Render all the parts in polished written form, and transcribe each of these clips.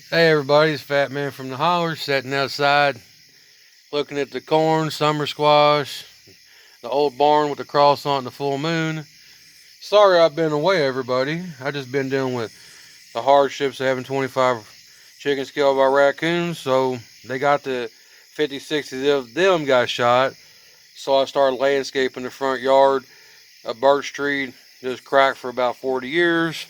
Hey everybody, it's Fat Man from the Holler, sitting outside, looking at the corn, summer squash, the old barn with the cross on it, and the full moon. Sorry I've been away, everybody. I just been dealing with the hardships of having 25 chickens killed by raccoons, so they got the 50, 60 of them got shot. So I started landscaping the front yard. A birch tree just cracked for about 40 years.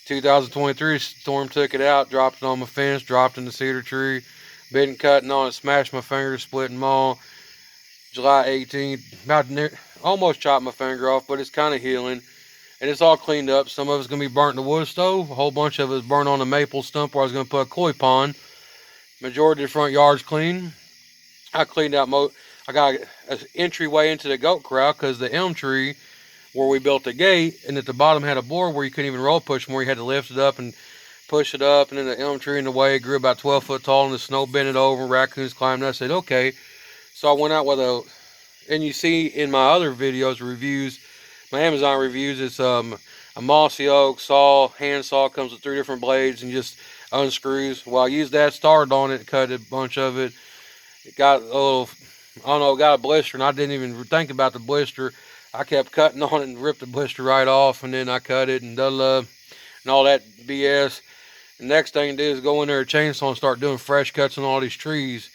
2023 storm took it out, dropped it on my fence, dropped in the cedar tree. Been cutting on it, smashed my finger, splitting them all. July 18th, almost chopped my finger off, but it's kind of healing. And it's all cleaned up. Some of it's going to be burnt in the wood stove. A whole bunch of it is burnt on the maple stump where I was going to put a koi pond. Majority of the front yard's clean. I cleaned out I got an entryway into the goat corral because the elm tree where we built the gate, and at the bottom had a board where you couldn't even roll push more. You had to lift it up and push it up, and then the elm tree in the way grew about 12 foot tall, and the snow bent it over. Raccoons climbed. I said, okay. So I went out with and you see in my other videos, reviews, my Amazon reviews, it's a mossy oak saw, hand saw, comes with 3 different blades and just unscrews. Well, I used that, started on it, cut a bunch of it. It got a little, I don't know, got a blister, and I didn't even think about the blister. I kept cutting on it and ripped the blister right off, and then I cut it and and all that BS. The next thing to do is go in there with a chainsaw and start doing fresh cuts on all these trees.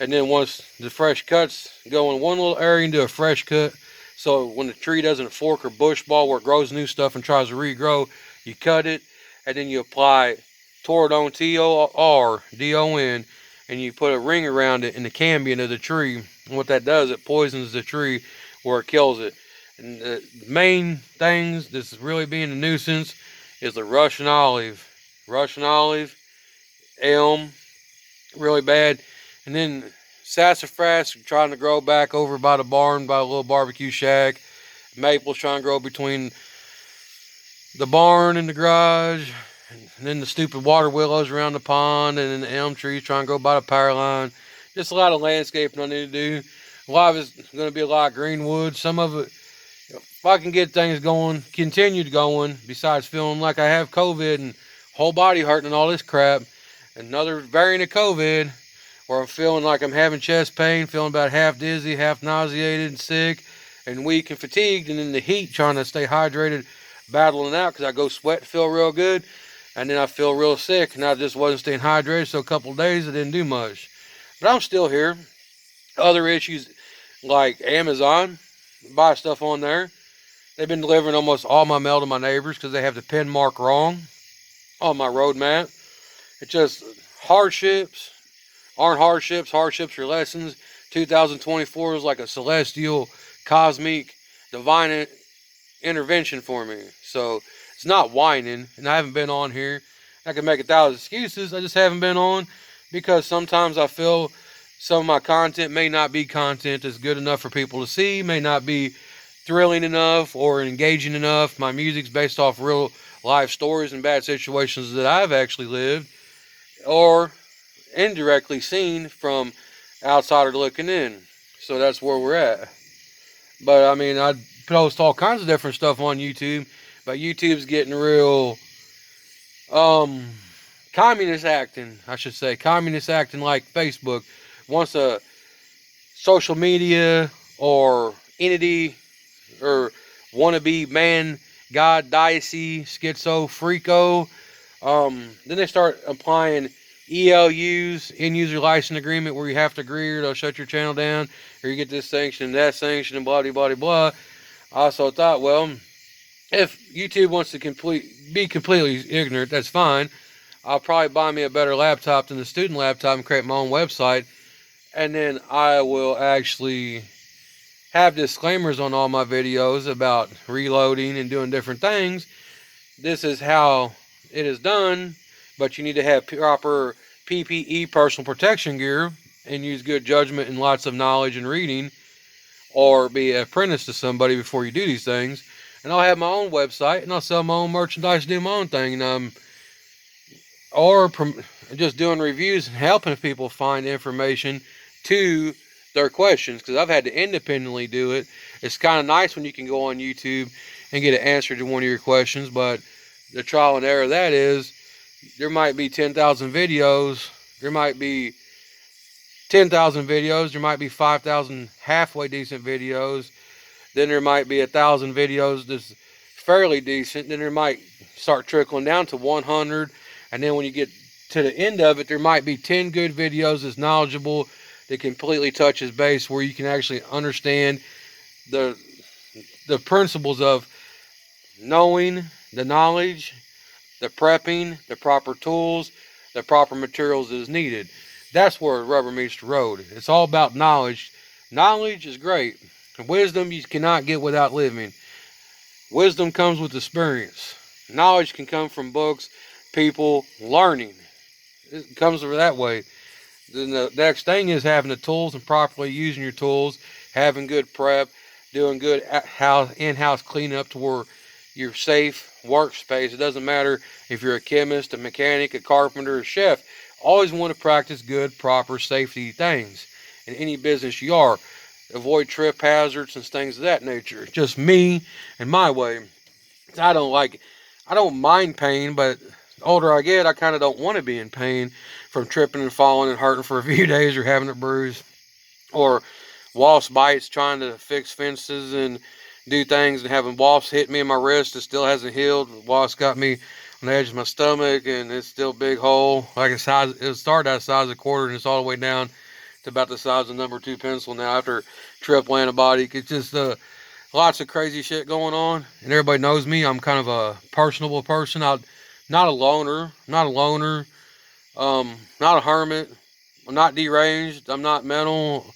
And then once the fresh cuts go in one little area and do a fresh cut, so when the tree doesn't fork or bush ball where it grows new stuff and tries to regrow, you cut it, and then you apply Tordon, Tordon, and you put a ring around it in the cambium of the tree. And what that does, it poisons the tree where it kills it. And the main things that's really being a nuisance is the Russian olive. Russian olive, elm, really bad. And then sassafras trying to grow back over by the barn, by a little barbecue shack. Maples trying to grow between the barn and the garage. And then the stupid water willows around the pond. And then the elm trees trying to grow by the power line. Just a lot of landscaping I need to do. A lot of it's going to be a lot of greenwood. Some of it, if I can get things going, continued going, besides feeling like I have COVID and whole body hurting and all this crap, another variant of COVID, where I'm feeling like I'm having chest pain, feeling about half dizzy, half nauseated and sick, and weak and fatigued, and in the heat trying to stay hydrated, battling out because I go sweat, feel real good, and then I feel real sick, and I just wasn't staying hydrated, so a couple of days I didn't do much. But I'm still here. Other issues like Amazon, buy stuff on there. They've been delivering almost all my mail to my neighbors because they have the pin mark wrong on my road map. It's just hardships aren't hardships. Hardships are lessons. 2024 was like a celestial, cosmic, divine intervention for me. So it's not whining, and I haven't been on here. I can make 1,000 excuses. I just haven't been on because sometimes I feel some of my content may not be content that's good enough for people to see, may not be thrilling enough or engaging enough. My music's based off real life stories and bad situations that I've actually lived or indirectly seen from outsider looking in. So that's where we're at. But I mean, I post all kinds of different stuff on YouTube, but YouTube's getting real communist acting, I should say. Communist acting like Facebook. Once a social media or entity or wannabe man, god, deity, schizo, freako, then they start applying ELUs, end user license agreement, where you have to agree or they'll shut your channel down, or you get this sanction and that sanction and blah, blah, blah, blah. I also thought, well, if YouTube wants to be completely ignorant, that's fine. I'll probably buy me a better laptop than the student laptop and create my own website. And then I will actually have disclaimers on all my videos about reloading and doing different things. This is how it is done, but you need to have proper PPE, personal protection gear, and use good judgment and lots of knowledge and reading, or be an apprentice to somebody before you do these things. And I'll have my own website, and I'll sell my own merchandise, do my own thing, or just doing reviews and helping people find information to their questions, because I've had to independently do it. It's kind of nice when you can go on YouTube and get an answer to one of your questions, but the trial and error of that is there might be 10,000 videos. There might be 10,000 videos. There might be 5,000 halfway decent videos. Then there might be 1,000 videos that's fairly decent. Then there might start trickling down to 100. And then when you get to the end of it, there might be 10 good videos that's knowledgeable, that completely touches base, where you can actually understand the principles of knowing, the knowledge, the prepping, the proper tools, the proper materials that is needed. That's where rubber meets the road. It's all about knowledge. Knowledge is great. Wisdom you cannot get without living. Wisdom comes with experience. Knowledge can come from books, people, learning. It comes that way. Then the next thing is having the tools and properly using your tools, having good prep, doing good in-house cleanup to where you're safe workspace. It doesn't matter if you're a chemist, a mechanic, a carpenter, a chef. Always want to practice good, proper safety things in any business you are. Avoid trip hazards and things of that nature. Just me and my way. I don't mind pain, but the older I get, I kind of don't want to be in pain from tripping and falling and hurting for a few days, or having a bruise, or wasp bites trying to fix fences and do things, and having wasps hit me in my wrist. It still hasn't healed. The wasp got me on the edge of my stomach, and it's still a big hole. Like it started at the size of a quarter, and it's all the way down to about the size of number 2 pencil now after triple antibiotic. It's just lots of crazy shit going on, and everybody knows me. I'm kind of a personable person. I'm not a loner, not a hermit. I'm not deranged. I'm not mental.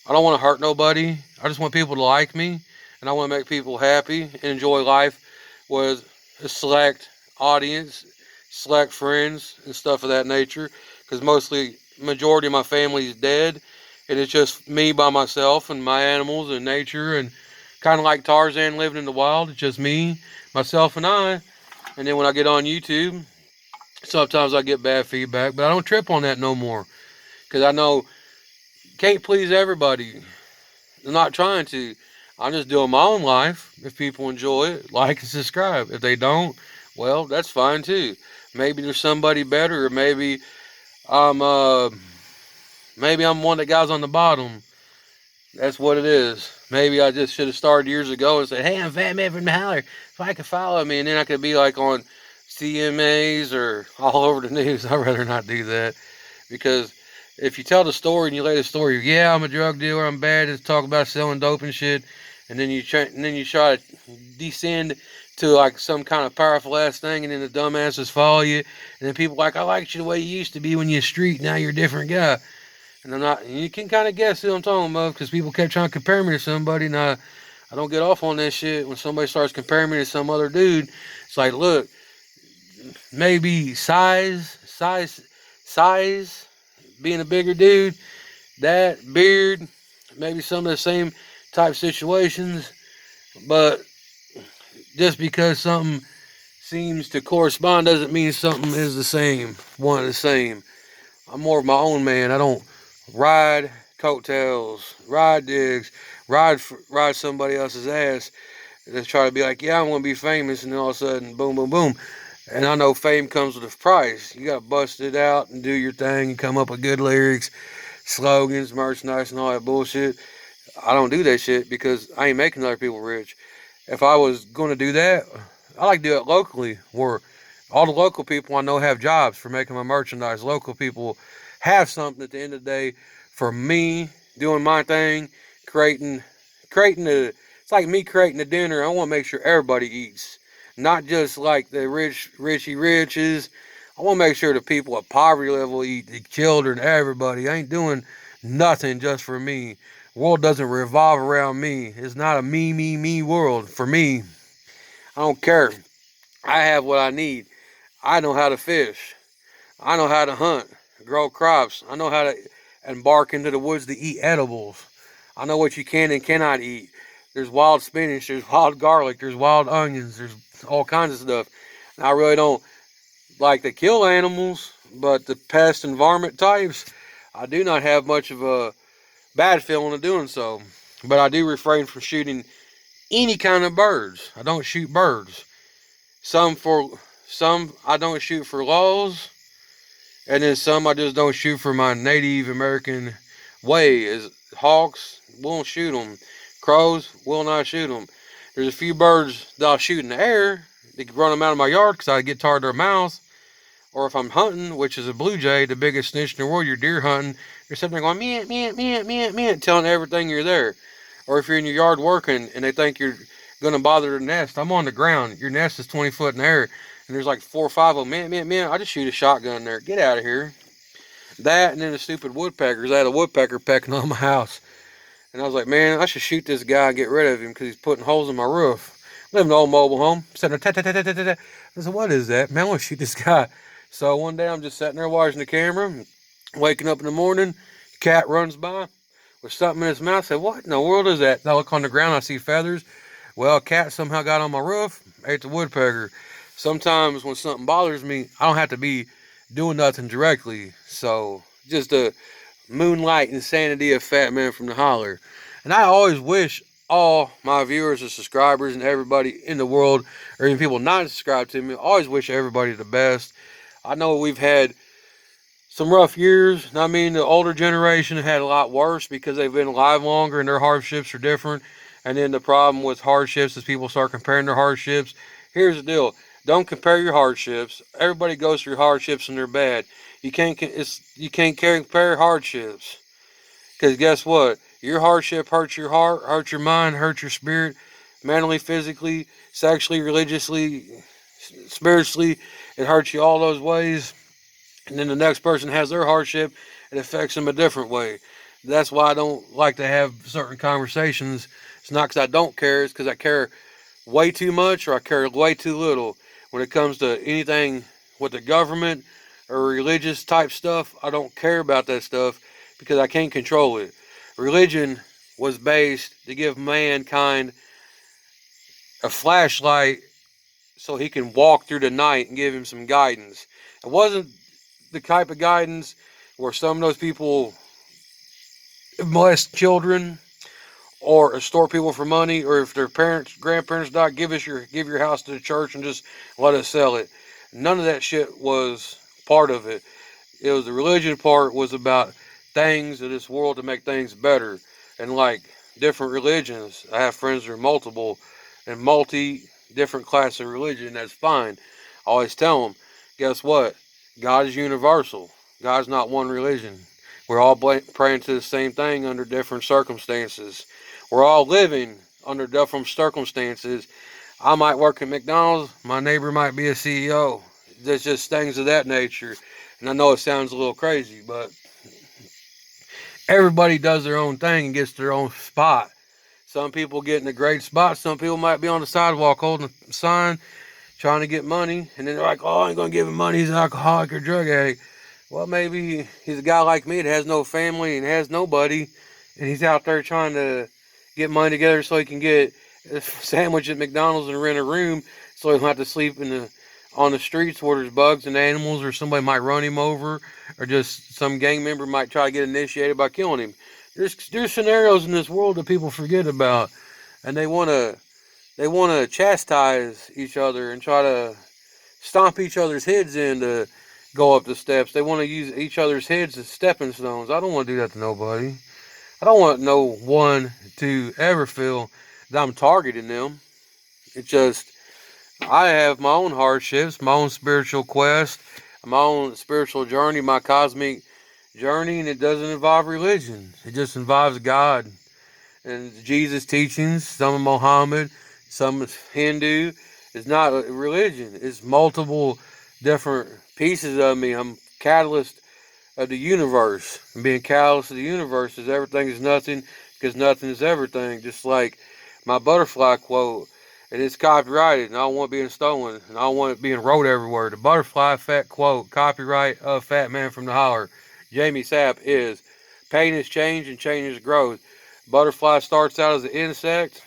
I don't want to hurt nobody. I just want people to like me, and I want to make people happy and enjoy life with a select audience, select friends, and stuff of that nature. Because majority of my family is dead, and it's just me by myself and my animals and nature, and kind of like Tarzan living in the wild. It's just me, myself, and I. And then when I get on YouTube, sometimes I get bad feedback, but I don't trip on that no more, because I know can't please everybody. I'm not trying to. I'm just doing my own life. If people enjoy it, like and subscribe. If they don't, well, that's fine too. Maybe there's somebody better, or I'm maybe I'm one of the guys on the bottom. That's what it is. Maybe I just should have started years ago and said, "Hey, I'm Fat Man from the Holler. If I could follow me," and then I could be like on CMAs or all over the news. I'd rather not do that, because if you tell the story and you lay the story, yeah, I'm a drug dealer, I'm bad, just talk about selling dope and shit, and then you try to descend to like some kind of powerful ass thing, and then the dumbasses follow you, and then people like, I liked you the way you used to be when you're street, now you're a different guy. And you can kind of guess who I'm talking about, because people kept trying to compare me to somebody, and I don't get off on that shit. When somebody starts comparing me to some other dude, it's like, look, maybe size, being a bigger dude, that beard, maybe some of the same type situations, but just because something seems to correspond doesn't mean something is the same, one and the same. I'm more of my own man. I don't ride coattails, ride digs, ride somebody else's ass, and just try to be like, yeah, I'm gonna be famous, and then all of a sudden, boom, boom, boom. And I know fame comes with a price. You gotta bust it out and do your thing and come up with good lyrics, slogans, merchandise, and all that bullshit. I don't do that shit because I ain't making other people rich. If I was gonna do that, I like to do it locally, where all the local people I know have jobs for making my merchandise. Local people have something at the end of the day for me doing my thing, creating it's like me creating a dinner. I want to make sure everybody eats, not just like the richy riches. I want to make sure the people at poverty level eat, the children, everybody. I ain't doing nothing just for me. The world doesn't revolve around me. It's not a me world. For me, I don't care. I have what I need. I know how to fish. I know how to hunt, grow crops. I know how to embark into the woods to eat edibles. I know what you can and cannot eat. There's wild spinach, there's wild garlic, there's wild onions, there's all kinds of stuff. And I really don't like to kill animals, but the pest and varmint types, I do not have much of a bad feeling of doing so. But I do refrain from shooting any kind of birds. I don't shoot birds. Some Some I don't shoot for laws, and then some I just don't shoot for my Native American way. Is hawks, won't shoot them. Crows, will not shoot them. There's a few birds that I'll shoot in the air. They can run them out of my yard because I get tired of their mouths. Or if I'm hunting, which is a blue jay, the biggest snitch in the world, you're deer hunting, they're sitting there going, meow, meow, meow, meow, meow, telling everything you're there. Or if you're in your yard working and they think you're going to bother their nest, I'm on the ground. Your nest is 20 foot in the air, and there's like 4 or 5 of them, meow, meow, meow. I just shoot a shotgun there. Get out of here. That and then the stupid woodpeckers. I had a woodpecker pecking on my house. And I was like, man, I should shoot this guy and get rid of him because he's putting holes in my roof. Live in an old mobile home. Sitting there, I said, what is that? Man, I want to shoot this guy. So one day I'm just sitting there watching the camera, waking up in the morning, cat runs by with something in his mouth. I said, what in the world is that? I look on the ground, I see feathers. Well, a cat somehow got on my roof, ate the woodpecker. Sometimes when something bothers me, I don't have to be doing nothing directly. So just a moonlight insanity of Fat Man from the Holler. And I always wish all my viewers and subscribers and everybody in the world, or even people not subscribed to me, I always wish everybody the best. I know we've had some rough years. I mean, the older generation had a lot worse because they've been alive longer and their hardships are different. And then the problem with hardships is people start comparing their hardships. Here's the deal. Don't compare your hardships. Everybody goes through hardships and they're bad. You can't compare hardships. Because guess what? Your hardship hurts your heart, hurts your mind, hurts your spirit, mentally, physically, sexually, religiously, spiritually. It hurts you all those ways. And then the next person has their hardship, it affects them a different way. That's why I don't like to have certain conversations. It's not because I don't care, it's because I care way too much or I care way too little. When it comes to anything with the government or religious type stuff, I don't care about that stuff because I can't control it. Religion was based to give mankind a flashlight so he can walk through the night and give him some guidance. It wasn't the type of guidance where some of those people molest children or extort people for money, or if their parents, grandparents die, give your house to the church and just let us sell it. None of that shit was part of it. It was the religion part was about things of this world to make things better. And like different religions, I have friends that are multiple and multi different classes of religion. That's fine. I always tell them, guess what? God is universal. God's not one religion. We're all praying to the same thing under different circumstances. We're all living under different circumstances. I might work at McDonald's. My neighbor might be a CEO. There's just things of that nature. And I know it sounds a little crazy, but everybody does their own thing and gets their own spot. Some people get in a great spot. Some people might be on the sidewalk holding a sign, trying to get money. And then they're like, oh, I ain't going to give him money. He's an alcoholic or drug addict. Well, maybe he's a guy like me that has no family and has nobody. And he's out there trying to get money together so he can get a sandwich at McDonald's and rent a room so he don't have to sleep on the streets where there's bugs and animals, or somebody might run him over, or just some gang member might try to get initiated by killing him. There's scenarios in this world that people forget about, and they wanna chastise each other and try to stomp each other's heads in to go up the steps. They want to use each other's heads as stepping stones. I don't want to do that to nobody. I don't want no one to ever feel that I'm targeting them. It's just I have my own hardships, my own spiritual quest, my own spiritual journey, my cosmic journey, and it doesn't involve religion. It just involves God and Jesus' teachings, some of Muhammad, some is Hindu. It's not a religion. It's multiple different pieces of me. I'm catalyst of the universe. And being catalyst of the universe is everything is nothing because nothing is everything. Just like my butterfly quote. And it's copyrighted, and I don't want it being stolen, and I don't want it being wrote everywhere. The butterfly effect quote, copyright of Fat Man from the Holler. Jamie Sapp is, pain is change and change is growth. Butterfly starts out as an insect,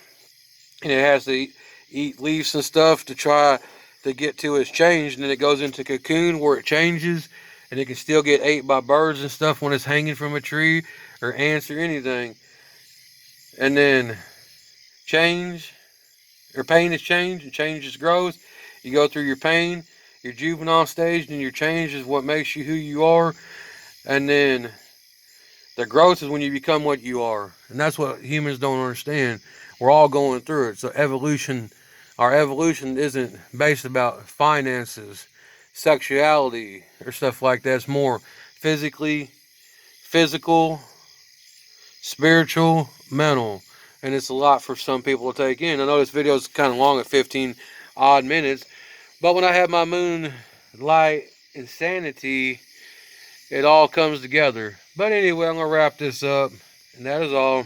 and it has to eat leaves and stuff to try to get to its change, and then it goes into cocoon where it changes, and it can still get ate by birds and stuff when it's hanging from a tree, or ants or anything. And then change, or pain is change, and change is growth. You go through your pain, Your juvenile stage and your change is what makes you who you are. And then the growth is when you become what you are. And that's what humans don't understand. We're all going through it. So evolution, our evolution isn't based about finances, sexuality, or stuff like that. It's more physical, spiritual, mental. And it's a lot for some people to take in. I know this video is kind of long at 15 odd minutes. But when I have my Moonlight insanity, it all comes together. But anyway, I'm going to wrap this up. And that is all.